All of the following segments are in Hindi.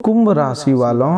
कुंभ राशि वालों,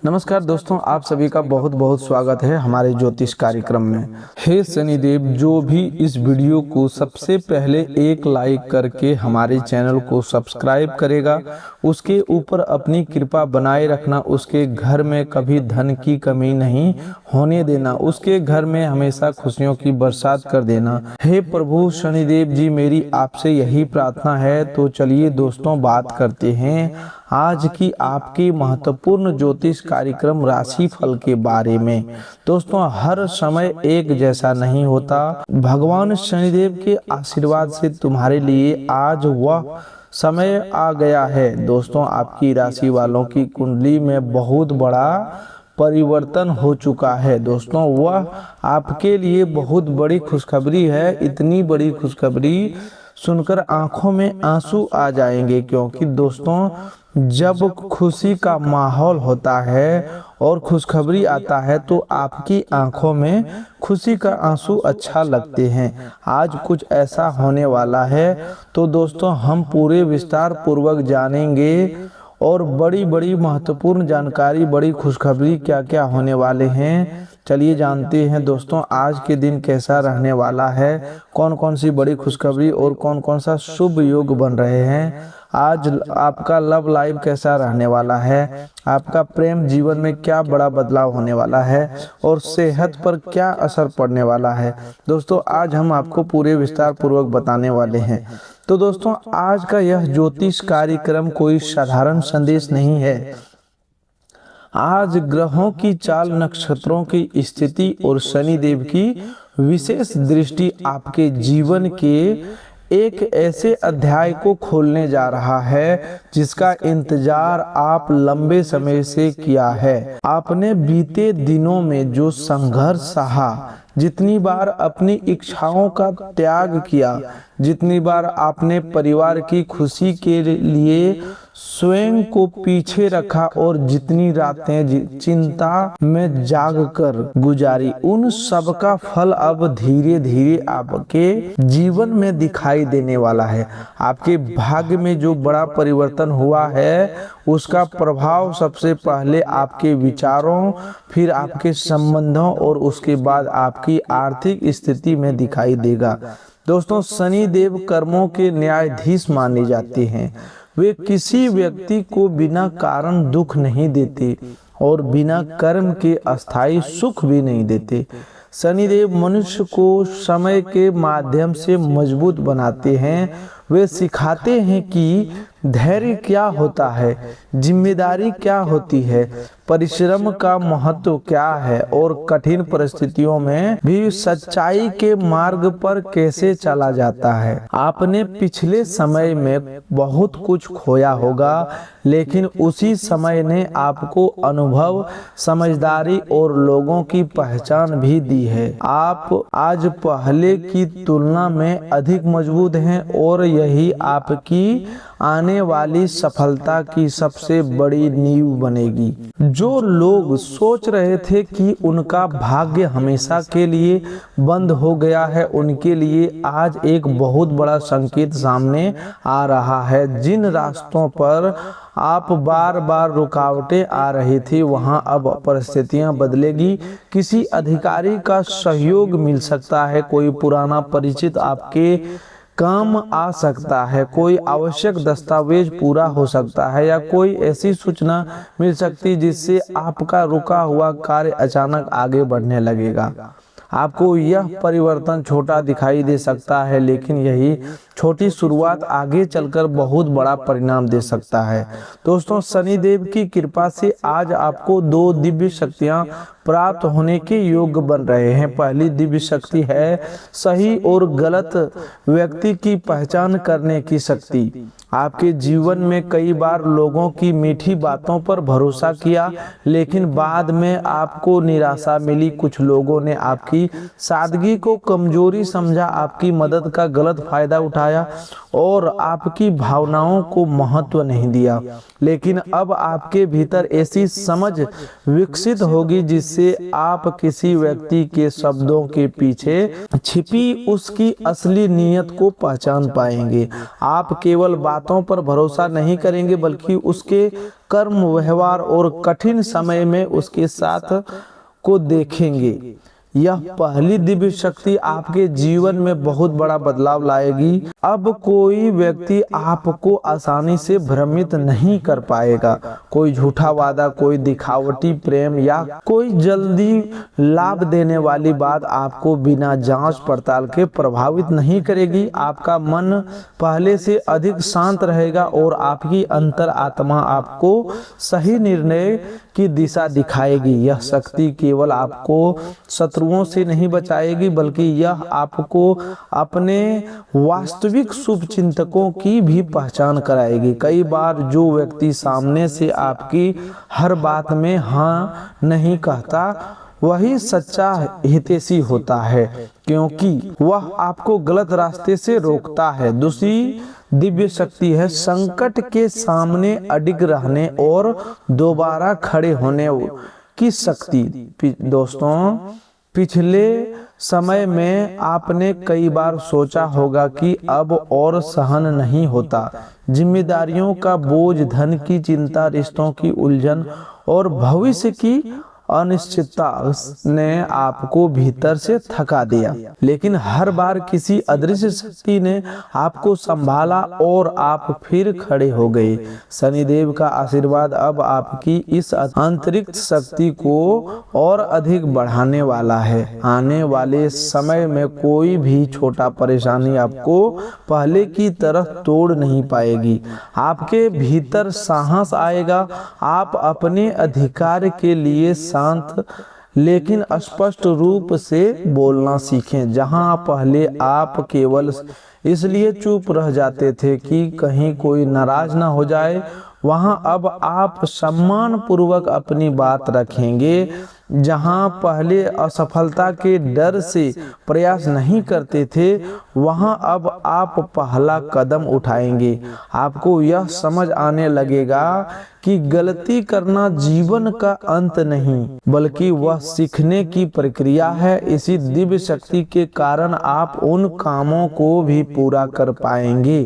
नमस्कार दोस्तों, आप सभी का बहुत बहुत स्वागत है हमारे ज्योतिष कार्यक्रम में। हे शनिदेव, जो भी इस वीडियो को सबसे पहले एक लाइक करके हमारे चैनल को सब्सक्राइब करेगा, उसके ऊपर अपनी कृपा बनाए रखना। उसके घर में कभी धन की कमी नहीं होने देना, उसके घर में हमेशा खुशियों की बरसात कर देना। हे प्रभु शनिदेव जी, मेरी आपसे यही प्रार्थना है। तो चलिए दोस्तों, बात करते हैं आज की आपकी महत्वपूर्ण ज्योतिष कार्यक्रम राशि फल के बारे में। दोस्तों, हर समय एक जैसा नहीं होता। भगवान शनिदेव के आशीर्वाद से तुम्हारे लिए आज वह समय आ गया है। दोस्तों, आपकी राशि वालों की कुंडली में बहुत बड़ा परिवर्तन हो चुका है। दोस्तों, वह आपके लिए बहुत बड़ी खुशखबरी है। इतनी बड़ी खुशखबरी सुनकर आंखों में आंसू आ जाएंगे, क्योंकि दोस्तों जब खुशी का माहौल होता है और खुशखबरी आता है तो आपकी आंखों में खुशी का आंसू अच्छा लगते हैं। आज कुछ ऐसा होने वाला है, तो दोस्तों हम पूरे विस्तार पूर्वक जानेंगे और बड़ी बड़ी महत्वपूर्ण जानकारी, बड़ी खुशखबरी क्या क्या होने वाले हैं। चलिए जानते हैं दोस्तों, आज के दिन कैसा रहने वाला है, कौन कौन सी बड़ी खुशखबरी और कौन कौन सा शुभ योग बन रहे हैं। आज आपका लव लाइफ कैसा रहने वाला है, आपका प्रेम जीवन में क्या बड़ा बदलाव होने वाला है और सेहत पर क्या असर पड़ने वाला है। दोस्तों, आज हम आपको पूरे विस्तार पूर्वक बताने वाले हैं। तो दोस्तों, आज का यह ज्योतिष कार्यक्रम कोई साधारण संदेश नहीं है। आज ग्रहों की चाल, नक्षत्रों की स्थिति और शनिदेव की विशेष दृष्टि आपके जीवन के एक ऐसे अध्याय को खोलने जा रहा है जिसका इंतजार आप लंबे समय से किया है। आपने बीते दिनों में जो संघर्ष सहा, जितनी बार अपनी इच्छाओं का त्याग किया, जितनी बार आपने परिवार की खुशी के लिए स्वयं को पीछे रखा और जितनी रातें चिंता में जागकर गुजारी, उन सब का फल अब धीरे धीरे आपके जीवन में दिखाई देने वाला है। आपके भाग्य में जो बड़ा परिवर्तन हुआ है उसका प्रभाव सबसे पहले आपके विचारों, फिर आपके संबंधों और उसके बाद आपकी आर्थिक स्थिति में दिखाई देगा। दोस्तों, शनिदेव कर्मों के न्यायाधीश माने जाते हैं। वे किसी व्यक्ति को बिना कारण दुख नहीं देते और बिना कर्म के अस्थायी सुख भी नहीं देते। शनिदेव मनुष्य को समय के माध्यम से मजबूत बनाते हैं। वे सिखाते हैं कि धैर्य क्या होता है, जिम्मेदारी क्या होती है, परिश्रम का महत्व क्या है और कठिन परिस्थितियों में भी सच्चाई के मार्ग पर कैसे चला जाता है। आपने पिछले समय में बहुत कुछ खोया होगा, लेकिन उसी समय ने आपको अनुभव, समझदारी और लोगों की पहचान भी दी है। आप आज पहले की तुलना में अधिक मजबूत हैं और यही आपकी आने वाली सफलता की सबसे बड़ी नींव बनेगी। जो लोग सोच रहे थे कि उनका भाग्य हमेशा के लिए बंद हो गया है, उनके लिए आज एक बहुत बड़ा संकेत सामने आ रहा है। जिन रास्तों पर आप बार बार रुकावटें आ रही थी, वहां अब परिस्थितियां बदलेगी। किसी अधिकारी का सहयोग मिल सकता है, कोई पुराना परिचित आपके काम आ सकता है, कोई आवश्यक दस्तावेज पूरा हो सकता है या कोई ऐसी सूचना मिल सकती जिससे आपका रुका हुआ कार्य अचानक आगे बढ़ने लगेगा। आपको यह परिवर्तन छोटा दिखाई दे सकता है, लेकिन यही छोटी शुरुआत आगे चलकर बहुत बड़ा परिणाम दे सकता है। दोस्तों, शनिदेव की कृपा से आज आपको 2 दिव्य शक्तियां प्राप्त होने के योग बन रहे हैं। पहली दिव्य शक्ति है सही और गलत व्यक्ति की पहचान करने की शक्ति। आपके जीवन में कई बार लोगों की मीठी बातों पर भरोसा किया, लेकिन बाद में आपको निराशा मिली। कुछ लोगों ने आपकी सादगी को कमजोरी समझा, आपकी मदद का गलत फायदा उठाया और आपकी भावनाओं को महत्व नहीं दिया। लेकिन अब आपके भीतर ऐसी समझ विकसित होगी जिससे आप किसी व्यक्ति के शब्दों के पीछे छिपी उसकी असली नीयत को पहचान पाएंगे। आप केवल बातों पर भरोसा नहीं करेंगे, बल्कि उसके कर्म, व्यवहार और कठिन समय में उसके साथ को देखेंगे। यह पहली दिव्य शक्ति आपके जीवन में बहुत बड़ा बदलाव लाएगी। अब कोई व्यक्ति आपको आसानी से भ्रमित नहीं कर पाएगा। कोई झूठा वादा, कोई दिखावटी प्रेम या कोई जल्दी लाभ देने वाली बात आपको बिना जांच पड़ताल के प्रभावित नहीं करेगी। आपका मन पहले से अधिक शांत रहेगा और आपकी अंतर आत्मा आपको सही निर्णय की दिशा दिखाएगी। यह शक्ति केवल आपको शत्रुओं से नहीं बचाएगी, बल्कि यह आपको अपने वास्तविक शुभ चिंतकों की भी पहचान कराएगी। कई बार जो व्यक्ति सामने से आपकी हर बात में हाँ नहीं कहता, वही सच्चा हितैषी होता है, क्योंकि वह आपको गलत रास्ते से रोकता है। दूसरी दिव्य शक्ति है संकट के सामने अडिग रहने और दोबारा खड़े होने की शक्ति। दोस्तों, पिछले समय में आपने कई बार सोचा होगा कि अब और सहन नहीं होता। जिम्मेदारियों का बोझ, धन की चिंता, रिश्तों की उलझन और भविष्य की अनिश्चितता ने आपको भीतर से थका दिया। लेकिन हर बार किसी अदृश्य शक्ति ने आपको संभाला और आप फिर खड़े हो गए। शनिदेव का आशीर्वाद अब आपकी इस आंतरिक शक्ति को और अधिक बढ़ाने वाला है। आने वाले समय में कोई भी छोटा परेशानी आपको पहले की तरह तोड़ नहीं पाएगी। आपके भीतर साहस आएगा। आप अपने अधिकार के लिए शांत लेकिन स्पष्ट रूप से बोलना सीखें। जहां पहले आप केवल इसलिए चुप रह जाते थे कि कहीं कोई नाराज ना हो जाए, वहां अब आप सम्मान पूर्वक अपनी बात रखेंगे। जहां पहले असफलता के डर से प्रयास नहीं करते थे, वहां अब आप पहला कदम उठाएंगे। आपको यह समझ आने लगेगा कि गलती करना जीवन का अंत नहीं, बल्कि वह सीखने की प्रक्रिया है। इसी दिव्य शक्ति के कारण आप उन कामों को भी पूरा कर पाएंगे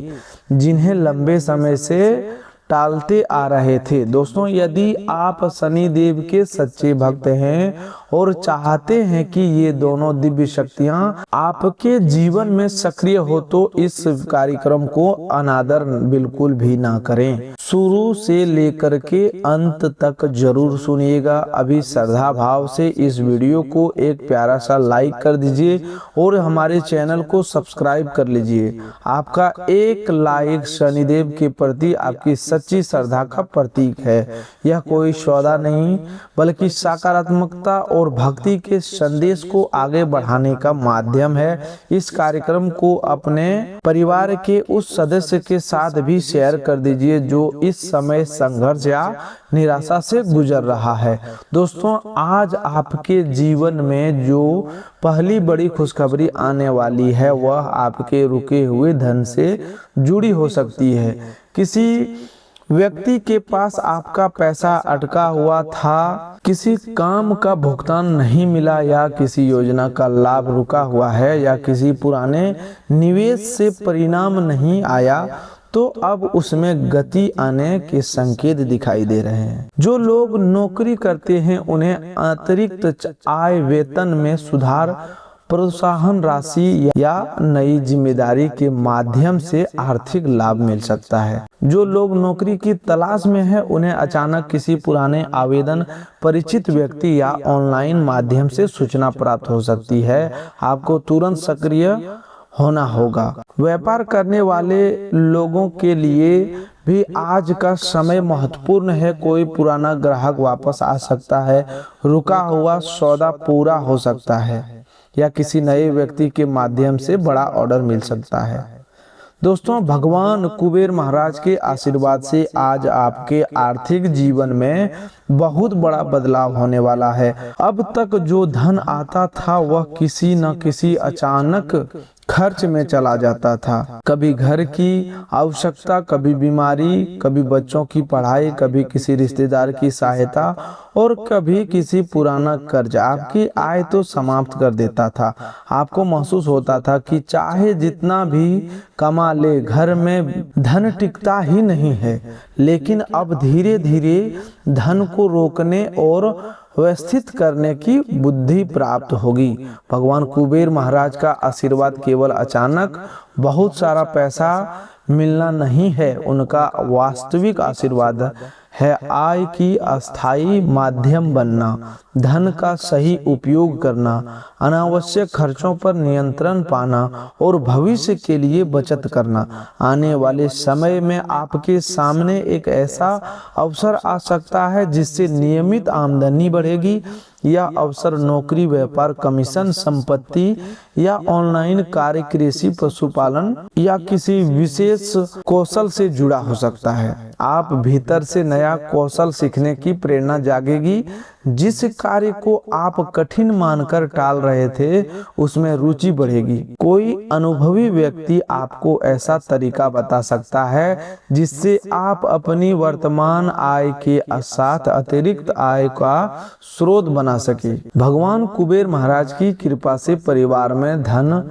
जिन्हें लंबे समय से टालते आ रहे थे। दोस्तों, यदि आप शनिदेव के सच्चे भक्त हैं और चाहते हैं कि ये दोनों दिव्य शक्तियां आपके जीवन में सक्रिय हो, तो इस कार्यक्रम को अनादर बिल्कुल भी ना करें। शुरू से लेकर के अंत तक जरूर सुनिएगा। अभी श्रद्धा भाव से इस वीडियो को एक प्यारा सा लाइक कर दीजिए और हमारे चैनल को सब्सक्राइब कर लीजिए। आपका एक लाइक शनिदेव के प्रति आपकी सच्ची श्रद्धा का प्रतीक है। यह कोई सौदा नहीं, बल्कि सकारात्मकता और भक्ति के संदेश को आगे बढ़ाने का माध्यम है। इस कार्यक्रम को अपने परिवार के उस सदस्य के साथ भी शेयर कर दीजिए जो इस समय संघर्ष या निराशा से गुजर रहा है। दोस्तों, आज आपके जीवन में जो पहली बड़ी खुशखबरी आने वाली है, वह आपके रुके हुए धन से जुड़ी हो सकती है। किसी व्यक्ति के पास आपका पैसा अटका हुआ था, किसी काम का भुगतान नहीं मिला, या किसी योजना का लाभ रुका हुआ है, या किसी पुराने निवेश से परिणाम नहीं आया, तो अब उसमें गति आने के संकेत दिखाई दे रहे हैं। जो लोग नौकरी करते हैं, उन्हें अतिरिक्त आय, वेतन में सुधार, प्रोत्साहन राशि या नई जिम्मेदारी के माध्यम से आर्थिक लाभ मिल सकता है। जो लोग नौकरी की तलाश में हैं, उन्हें अचानक किसी पुराने आवेदन, परिचित व्यक्ति या ऑनलाइन माध्यम से सूचना प्राप्त हो सकती है। आपको तुरंत सक्रिय होना होगा। व्यापार करने वाले लोगों के लिए भी आज का समय महत्वपूर्ण है। कोई पुराना ग्राहक वापस आ सकता है, रुका हुआ सौदा पूरा हो सकता है, या किसी नए व्यक्ति के माध्यम से बड़ा ऑर्डर मिल सकता है। दोस्तों, भगवान कुबेर महाराज के आशीर्वाद से आज आपके आर्थिक जीवन में बहुत बड़ा बदलाव होने वाला है। अब तक जो धन आता था, वह किसी न किसी अचानक खर्च में चला जाता था। कभी घर की आवश्यकता, कभी बीमारी, कभी बच्चों की पढ़ाई, कभी किसी रिश्तेदार की सहायता और कभी किसी पुराना कर्ज आपकी आय तो समाप्त कर देता था। आपको महसूस होता था कि चाहे जितना भी कमा ले घर में धन टिकता ही नहीं है। लेकिन अब धीरे धीरे धन को रोकने और व्यवस्थित करने की बुद्धि प्राप्त होगी। भगवान कुबेर महाराज का आशीर्वाद केवल अचानक बहुत सारा पैसा मिलना नहीं है, उनका वास्तविक आशीर्वाद है आय की अस्थायी माध्यम बनना, धन का सही उपयोग करना, अनावश्यक खर्चों पर नियंत्रण पाना और भविष्य के लिए बचत करना। आने वाले समय में आपके सामने एक ऐसा अवसर आ सकता है जिससे नियमित आमदनी बढ़ेगी। यह अवसर नौकरी, व्यापार, कमीशन, संपत्ति या ऑनलाइन कार्य, कृषि, पशुपालन या किसी विशेष कौशल से जुड़ा हो सकता है। आप भीतर से नया कौशल सीखने की प्रेरणा जागेगी। जिस कार्य को आप कठिन मानकर टाल रहे थे उसमें रुचि बढ़ेगी। कोई अनुभवी व्यक्ति आपको ऐसा तरीका बता सकता है जिससे आप अपनी वर्तमान आय के साथ अतिरिक्त आय का स्रोत बना सके। भगवान कुबेर महाराज की कृपा से परिवार में धन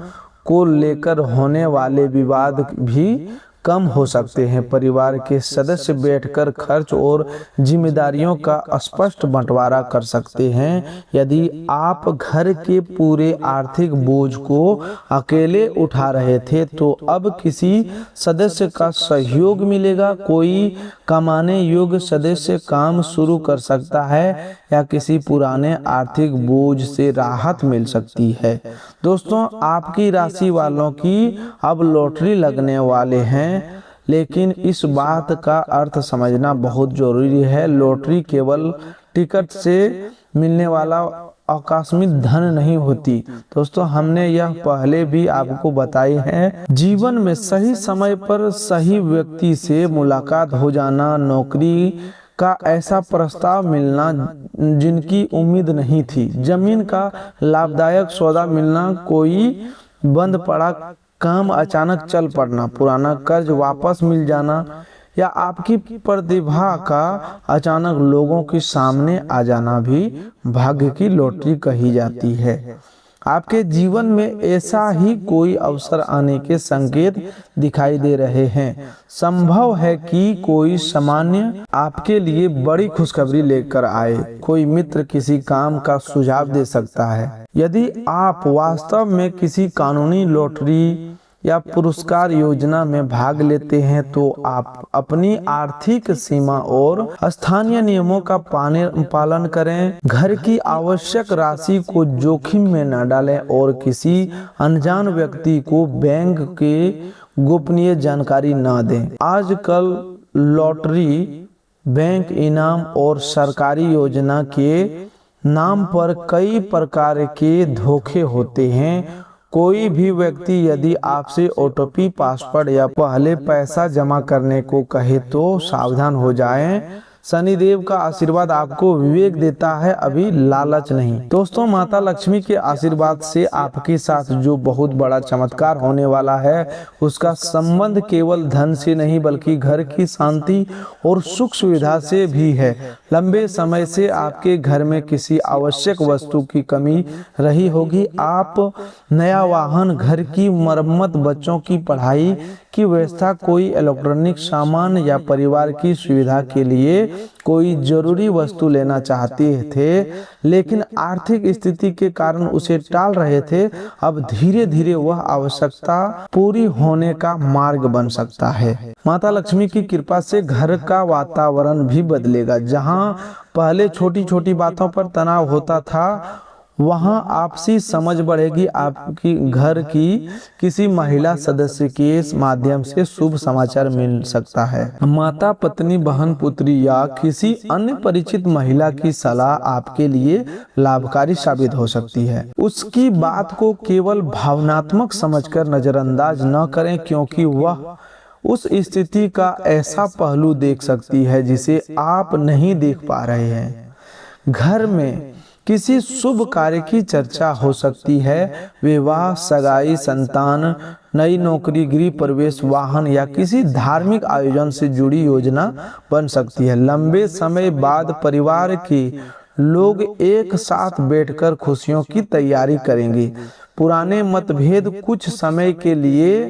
को लेकर होने वाले विवाद भी कम हो सकते हैं। परिवार के सदस्य बैठकर खर्च और जिम्मेदारियों का स्पष्ट बंटवारा कर सकते हैं। यदि आप घर के पूरे आर्थिक बोझ को अकेले उठा रहे थे तो अब किसी सदस्य का सहयोग मिलेगा। कोई कमाने योग्य सदस्य काम शुरू कर सकता है या किसी पुराने आर्थिक बोझ से राहत मिल सकती है। दोस्तों, आपकी राशि वालों की अब लॉटरी लगने वाले हैं, लेकिन इस बात का अर्थ समझना बहुत जरूरी है। लॉटरी केवल टिकट से मिलने वाला आकस्मिक धन नहीं होती। दोस्तों, हमने यह पहले भी आपको बताई है। जीवन में सही समय पर सही व्यक्ति से मुलाकात हो जाना, नौकरी का ऐसा प्रस्ताव मिलना जिनकी उम्मीद नहीं थी, जमीन का लाभदायक सौदा मिलना, कोई बंद पड़ा काम अचानक चल पड़ना, पुराना कर्ज वापस मिल जाना या आपकी प्रतिभा का अचानक लोगों के सामने आ जाना भी भाग्य की लॉटरी कही जाती है। आपके जीवन में ऐसा ही कोई अवसर आने के संकेत दिखाई दे रहे हैं। संभव है कि कोई सामान्य आपके लिए बड़ी खुशखबरी लेकर आए। कोई मित्र किसी काम का सुझाव दे सकता है। यदि आप वास्तव में किसी कानूनी लॉटरी या पुरस्कार योजना में भाग लेते हैं तो आप अपनी आर्थिक सीमा और स्थानीय नियमों का पालन करें। घर की आवश्यक राशि को जोखिम में न डालें और किसी अनजान व्यक्ति को बैंक के गोपनीय जानकारी न दें। आजकल लॉटरी, बैंक इनाम और सरकारी योजना के नाम पर कई प्रकार के धोखे होते हैं। कोई भी व्यक्ति यदि आपसे ओटीपी, पासवर्ड या पहले पैसा जमा करने को कहे तो सावधान हो जाएं। शनिदेव का आशीर्वाद आपको विवेक देता है, अभी लालच नहीं। दोस्तों, माता लक्ष्मी के आशीर्वाद से आपके साथ जो बहुत बड़ा चमत्कार होने वाला है उसका संबंध केवल धन से नहीं बल्कि घर की शांति और सुख सुविधा से भी है। लंबे समय से आपके घर में किसी आवश्यक वस्तु की कमी रही होगी। आप नया वाहन, घर की मरम्मत, बच्चों की पढ़ाई की व्यवस्था, कोई इलेक्ट्रॉनिक सामान या परिवार की सुविधा के लिए कोई जरूरी वस्तु लेना चाहते थे लेकिन आर्थिक स्थिति के कारण उसे टाल रहे थे। अब धीरे धीरे वह आवश्यकता पूरी होने का मार्ग बन सकता है। माता लक्ष्मी की कृपा से घर का वातावरण भी बदलेगा। जहां पहले छोटी छोटी बातों पर तनाव होता था वहां आपसी समझ बढ़ेगी। आपकी घर की किसी महिला सदस्य के माध्यम से शुभ समाचार मिल सकता है। माता, पत्नी, बहन, पुत्री या किसी अन्य परिचित महिला की सलाह आपके लिए लाभकारी साबित हो सकती है। उसकी बात को केवल भावनात्मक समझकर नजरअंदाज न करें, क्योंकि वह उस स्थिति का ऐसा पहलू देख सकती है जिसे आप नहीं देख पा रहे हैं। घर में किसी शुभ कार्य की चर्चा हो सकती है। विवाह, सगाई, संतान, नई नौकरी, गृह प्रवेश, वाहन या किसी धार्मिक आयोजन से जुड़ी योजना बन सकती है। लंबे समय बाद परिवार के लोग एक साथ बैठकर खुशियों की तैयारी करेंगे। पुराने मतभेद कुछ समय के लिए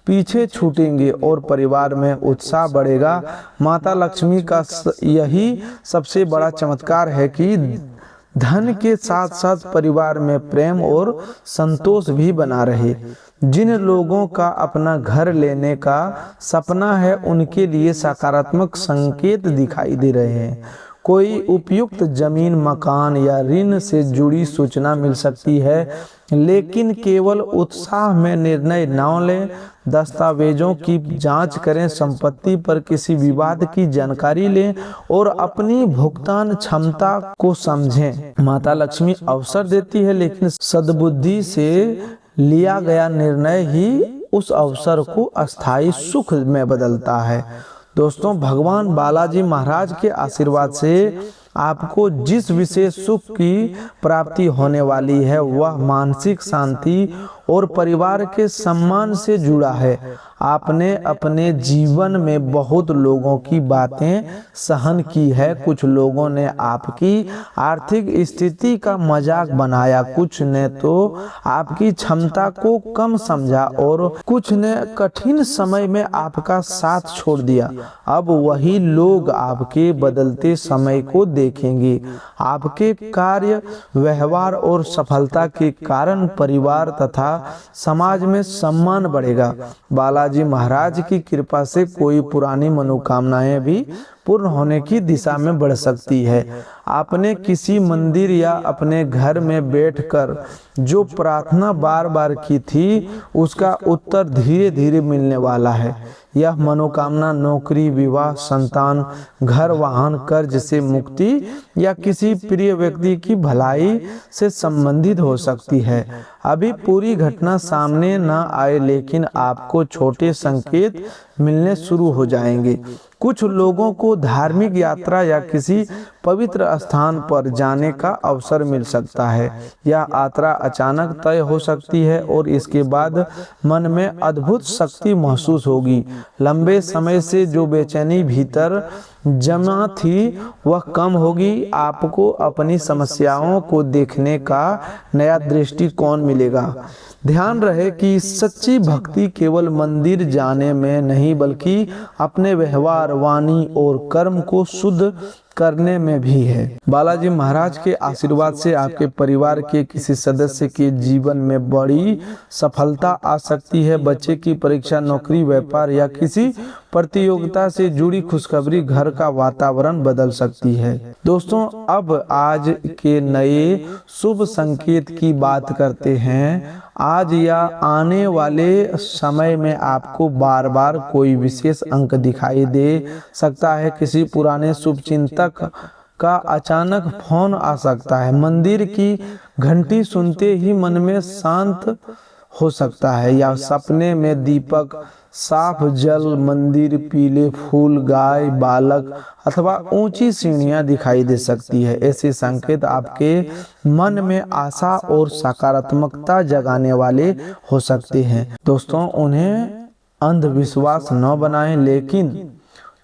पीछे छूटेंगे और परिवार में उत्साह बढ़ेगा। माता लक्ष्मी का यही सबसे बड़ा चमत्कार है कि धन के साथ साथ परिवार में प्रेम और संतोष भी बना रहे। जिन लोगों का अपना घर लेने का सपना है उनके लिए सकारात्मक संकेत दिखाई दे रहे हैं। कोई उपयुक्त जमीन, मकान या ऋण से जुड़ी सूचना मिल सकती है, लेकिन केवल उत्साह में निर्णय न लें। दस्तावेजों की जांच करें, संपत्ति पर किसी विवाद की जानकारी लें और अपनी भुगतान क्षमता को समझें। माता लक्ष्मी अवसर देती है, लेकिन सद्बुद्धि से लिया गया निर्णय ही उस अवसर को अस्थायी सुख में बदलता है। दोस्तों, भगवान बालाजी महाराज के आशीर्वाद से आपको जिस विशेष सुख की प्राप्ति होने वाली है वह मानसिक शांति और परिवार के सम्मान से जुड़ा है। आपने अपने जीवन में बहुत लोगों की बातें सहन की है। कुछ लोगों ने आपकी आर्थिक स्थिति का मजाक बनाया, कुछ ने तो आपकी क्षमता को कम समझा और कुछ ने कठिन समय में आपका साथ छोड़ दिया। अब वही लोग आपके बदलते समय को देखेंगे। आपके कार्य, व्यवहार और सफलता के कारण परिवार तथा समाज में सम्मान बढ़ेगा। बालाजी महाराज की कृपा से कोई पुरानी मनोकामनाएं भी पूर्ण होने की दिशा में बढ़ सकती है। आपने किसी मंदिर या अपने घर में बैठकर जो प्रार्थना बार बार की थी उसका उत्तर धीरे धीरे मिलने वाला है। यह मनोकामना नौकरी, विवाह, संतान, घर, वाहन, कर्ज से मुक्ति या किसी प्रिय व्यक्ति की भलाई से संबंधित हो सकती है। अभी पूरी घटना सामने न आए, लेकिन आपको छोटे संकेत मिलने शुरू हो जाएंगे। कुछ लोगों को धार्मिक यात्रा या किसी पवित्र स्थान पर जाने का अवसर मिल सकता है। यह यात्रा अचानक तय हो सकती है और इसके बाद मन में अद्भुत शक्ति महसूस होगी। लंबे समय से जो बेचैनी भीतर जमा थी वह कम होगी। आपको अपनी समस्याओं को देखने का नया दृष्टिकोण मिलेगा। ध्यान रहे कि सच्ची भक्ति केवल मंदिर जाने में नहीं बल्कि अपने व्यवहार, वाणी और कर्म को शुद्ध करने में भी है। बालाजी महाराज के आशीर्वाद से आपके परिवार के किसी सदस्य के जीवन में बड़ी सफलता आ सकती है। बच्चे की परीक्षा, नौकरी, व्यापार या किसी प्रतियोगिता से जुड़ी खुशखबरी घर का वातावरण बदल सकती है। दोस्तों, अब आज के नए शुभ संकेत की बात करते हैं। आज या आने वाले समय में आपको बार बार कोई विशेष अंक दिखाई दे सकता है। किसी पुराने शुभ चिंतक का अचानक फोन आ सकता है। मंदिर की घंटी सुनते ही मन में शांत हो सकता है, या सपने में दीपक, साफ जल, मंदिर, पीले फूल, गाय, बालक अथवा ऊंची सीढ़ियां दिखाई दे सकती है। ऐसे संकेत आपके मन में आशा और सकारात्मकता जगाने वाले हो सकते हैं। दोस्तों, उन्हें अंधविश्वास न बनाएं, लेकिन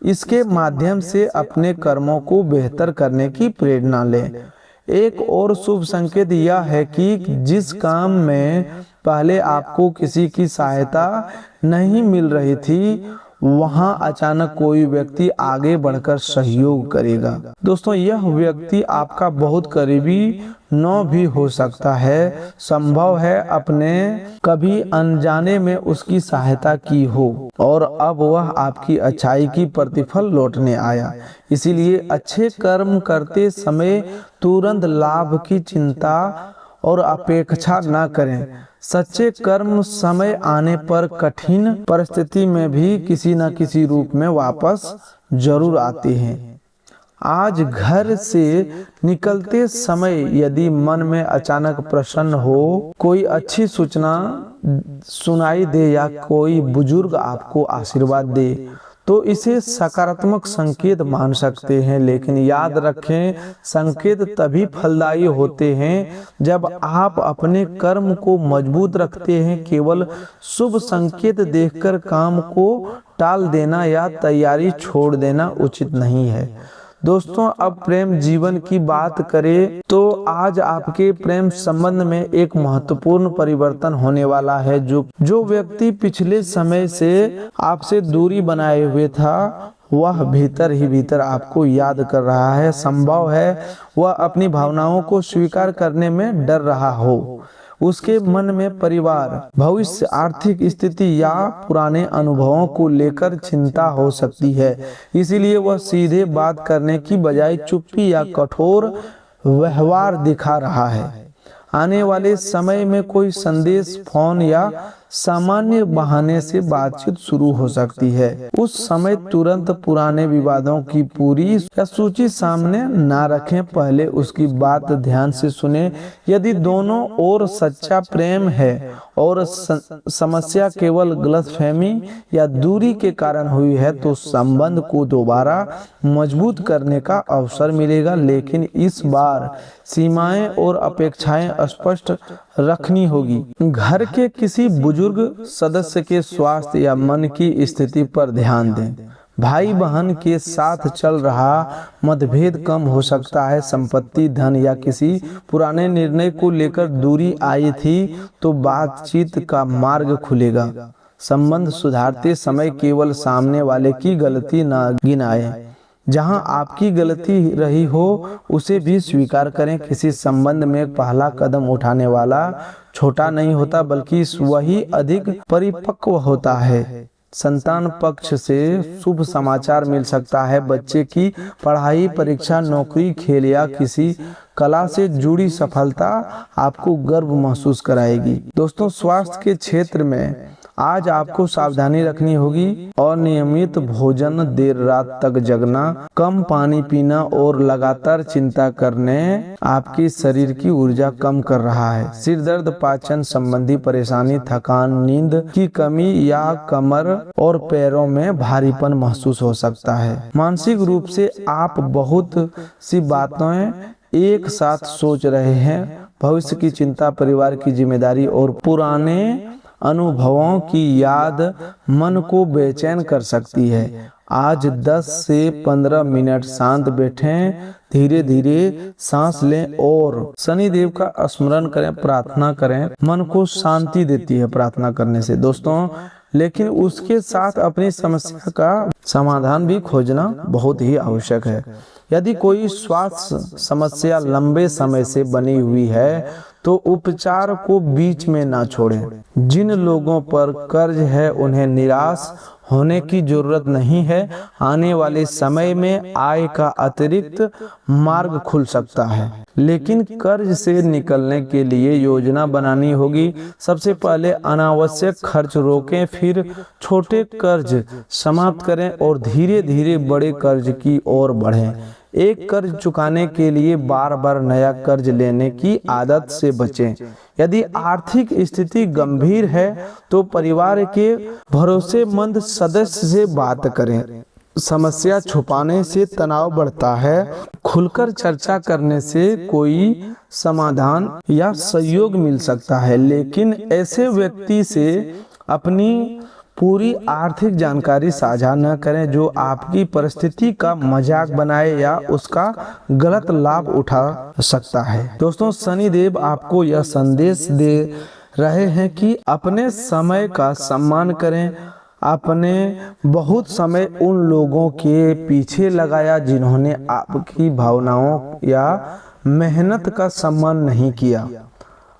इसके माध्यम से अपने कर्मों को बेहतर करने की प्रेरणा लें। एक और शुभ संकेत यह है कि जिस काम में पहले आपको किसी की सहायता नहीं मिल रही थी वहां अचानक कोई व्यक्ति आगे बढ़कर सहयोग करेगा। दोस्तों, यह व्यक्ति आपका बहुत करीबी न भी हो सकता है। संभव है अपने कभी अनजाने में उसकी सहायता की हो और अब वह आपकी अच्छाई की प्रतिफल लौटने आया। इसीलिए अच्छे कर्म करते समय तुरंत लाभ की चिंता और अपेक्षा न करें। सच्चे कर्म समय आने पर कठिन परिस्थिति में भी किसी न किसी रूप में वापस जरूर आते हैं। आज घर से निकलते समय यदि मन में अचानक प्रसन्न हो, कोई अच्छी सूचना सुनाई दे या कोई बुजुर्ग आपको आशीर्वाद दे, तो इसे सकारात्मक संकेत मान सकते हैं। लेकिन याद रखें, संकेत तभी फलदायी होते हैं जब आप अपने कर्म को मजबूत रखते हैं। केवल शुभ संकेत देखकर काम को टाल देना या तैयारी छोड़ देना उचित नहीं है। दोस्तों, अब प्रेम जीवन की बात करें तो आज आपके प्रेम संबंध में एक महत्वपूर्ण परिवर्तन होने वाला है। जो व्यक्ति पिछले समय से आपसे दूरी बनाए हुए था, वह भीतर ही भीतर आपको याद कर रहा है। संभव है वह अपनी भावनाओं को स्वीकार करने में डर रहा हो। उसके मन में परिवार, भविष्य, आर्थिक स्थिति या पुराने अनुभवों को लेकर चिंता हो सकती है। इसीलिए वह सीधे बात करने की बजाय चुप्पी या कठोर व्यवहार दिखा रहा है। आने वाले समय में कोई संदेश, फोन या सामान्य बहाने से बातचीत शुरू हो सकती है। उस समय तुरंत पुराने विवादों की पूरी या सूची सामने ना रखें, पहले उसकी बात ध्यान से सुने। यदि दोनों ओर सच्चा प्रेम है और समस्या केवल गलतफहमी या दूरी के कारण हुई है, तो संबंध को दोबारा मजबूत करने का अवसर मिलेगा। लेकिन इस बार सीमाएं और अपेक्षाएं स्पष्ट रखनी होगी। घर के किसी बुजुर्ग सदस्य के स्वास्थ्य या मन की स्थिति पर ध्यान दें। भाई बहन के साथ चल रहा मतभेद कम हो सकता है। संपत्ति, धन या किसी पुराने निर्णय को लेकर दूरी आई थी तो बातचीत का मार्ग खुलेगा। संबंध सुधारते समय केवल सामने वाले की गलती न गिनाएं। जहां आपकी गलती रही हो उसे भी स्वीकार करें। किसी संबंध में पहला कदम उठाने वाला छोटा नहीं होता, बल्कि वही अधिक परिपक्व होता है। संतान पक्ष से शुभ समाचार मिल सकता है। बच्चे की पढ़ाई, परीक्षा, नौकरी, खेल या किसी कला से जुड़ी सफलता आपको गर्व महसूस कराएगी। दोस्तों, स्वास्थ्य के क्षेत्र में आज आपको सावधानी रखनी होगी और नियमित भोजन, देर रात तक जगना, कम पानी पीना और लगातार चिंता करने आपके शरीर की ऊर्जा कम कर रहा है। सिर दर्द, पाचन संबंधी परेशानी, थकान, नींद की कमी या कमर और पैरों में भारीपन महसूस हो सकता है। मानसिक रूप से आप बहुत सी बातें एक साथ सोच रहे हैं। भविष्य की चिंता, परिवार की जिम्मेदारी और पुराने अनुभवों की याद मन को बेचैन कर सकती है। आज 10 से 15 मिनट शांत बैठें, धीरे धीरे सांस लें और शनिदेव का स्मरण करें, प्रार्थना करें। मन को शांति देती है प्रार्थना करने से दोस्तों, लेकिन उसके साथ अपनी समस्या का समाधान भी खोजना बहुत ही आवश्यक है। यदि कोई स्वास्थ्य समस्या लंबे समय से बनी हुई है तो उपचार को बीच में ना छोड़ें। जिन लोगों पर कर्ज है उन्हें निराश होने की जरूरत नहीं है। आने वाले समय में आय का अतिरिक्त मार्ग खुल सकता है, लेकिन कर्ज से निकलने के लिए योजना बनानी होगी। सबसे पहले अनावश्यक खर्च रोकें, फिर छोटे कर्ज समाप्त करें और धीरे धीरे बड़े कर्ज की ओर बढ़ें। एक कर्ज चुकाने के लिए बार बार नया कर्ज लेने की आदत से बचें। यदि आर्थिक स्थिति गंभीर है तो परिवार के भरोसेमंद सदस्य से बात करें। समस्या छुपाने से तनाव बढ़ता है। खुलकर चर्चा करने से कोई समाधान या सहयोग मिल सकता है, लेकिन ऐसे व्यक्ति से अपनी पूरी आर्थिक जानकारी साझा न करें जो आपकी परिस्थिति का मजाक बनाए या उसका गलत लाभ उठा सकता है। दोस्तों, शनिदेव आपको यह संदेश दे रहे हैं कि अपने समय का सम्मान करें। आपने बहुत समय उन लोगों के पीछे लगाया जिन्होंने आपकी भावनाओं या मेहनत का सम्मान नहीं किया।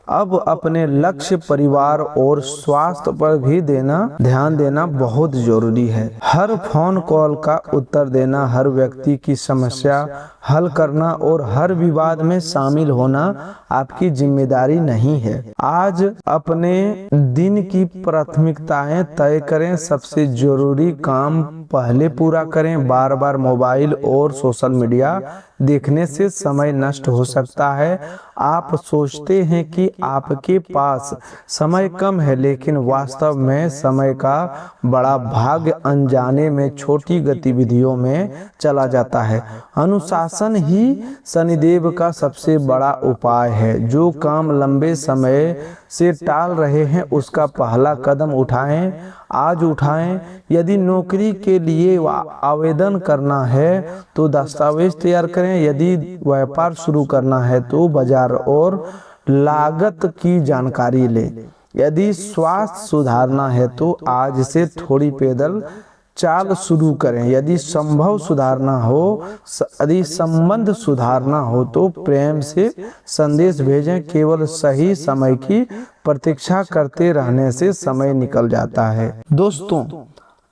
अब अपने लक्ष्य, परिवार और स्वास्थ्य पर भी ध्यान देना बहुत जरूरी है। हर फोन कॉल का उत्तर देना, हर व्यक्ति की समस्या हल करना और हर विवाद में शामिल होना आपकी जिम्मेदारी नहीं है। आज अपने दिन की प्राथमिकताएं तय करें। सबसे जरूरी काम पहले पूरा करें। बार बार मोबाइल और सोशल मीडिया देखने से समय नष्ट हो सकता है। आप सोचते हैं कि आपके पास समय कम है, लेकिन वास्तव में समय का बड़ा भाग अनजाने में छोटी गतिविधियों में चला जाता है। अनुशासन ही शनिदेव का सबसे बड़ा उपाय है। जो काम लंबे समय से टाल रहे हैं उसका पहला कदम उठाएं, आज उठाएं। यदि नौकरी के लिए आवेदन करना है तो दस्तावेज तैयार करें। यदि व्यापार शुरू करना है तो बाजार और लागत की जानकारी लें। यदि स्वास्थ्य सुधारना है तो आज से थोड़ी पैदल चाल शुरू करें। यदि संबंध सुधारना हो तो प्रेम से संदेश भेजें। केवल सही समय की प्रतीक्षा करते रहने से समय निकल जाता है। दोस्तों,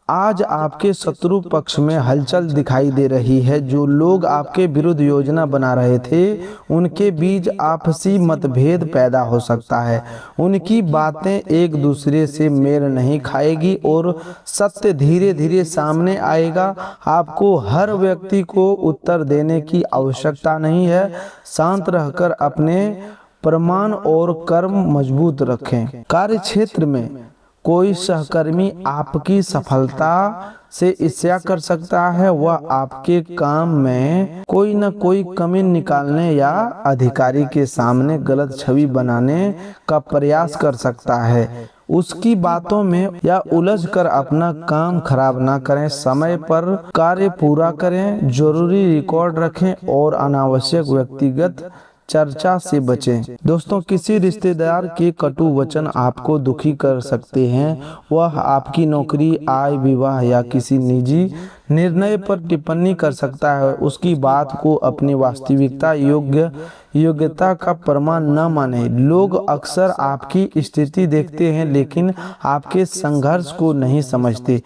आज आपके शत्रु पक्ष में हलचल दिखाई दे रही है। जो लोग आपके विरुद्ध योजना बना रहे थे उनके बीच आपसी मतभेद पैदा हो सकता है। उनकी बातें एक दूसरे से मेल नहीं खाएगी और सत्य धीरे धीरे सामने आएगा। आपको हर व्यक्ति को उत्तर देने की आवश्यकता नहीं है। शांत रहकर अपने प्रमाण और कर्म मजबूत रखें। कार्य क्षेत्र में कोई सहकर्मी आपकी सफलता से ईर्ष्या कर सकता है। वह आपके काम में कोई न कोई कमी निकालने या अधिकारी के सामने गलत छवि बनाने का प्रयास कर सकता है। उसकी बातों में या उलझ कर अपना काम खराब ना करें। समय पर कार्य पूरा करें, जरूरी रिकॉर्ड रखें और अनावश्यक व्यक्तिगत चर्चा से बचें। दोस्तों, किसी रिश्तेदार के कटु वचन आपको दुखी कर सकते हैं। वह आपकी नौकरी, आय, विवाह या किसी निजी निर्णय पर टिप्पणी कर सकता है। उसकी बात को अपनी वास्तविकता योग्यता का प्रमाण न माने। लोग अक्सर आपकी स्थिति देखते हैं लेकिन आपके संघर्ष को नहीं समझते।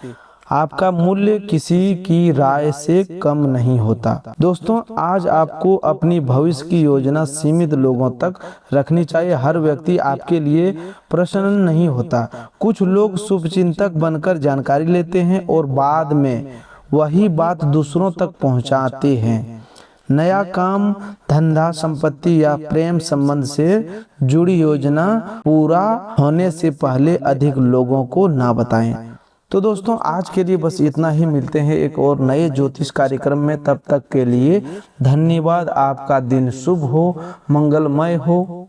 आपका मूल्य किसी की राय से कम नहीं होता। दोस्तों, आज आपको अपनी भविष्य की योजना सीमित लोगों तक रखनी चाहिए। हर व्यक्ति आपके लिए प्रसन्न नहीं होता। कुछ लोग शुभचिंतक बनकर जानकारी लेते हैं और बाद में वही बात दूसरों तक पहुंचाते हैं। नया काम, धंधा, संपत्ति या प्रेम संबंध से जुड़ी योजना पूरा होने से पहले अधिक लोगों को ना बताएं। तो दोस्तों, आज के लिए बस इतना ही। मिलते हैं एक और नए ज्योतिष कार्यक्रम में। तब तक के लिए धन्यवाद। आपका दिन शुभ हो, मंगलमय हो।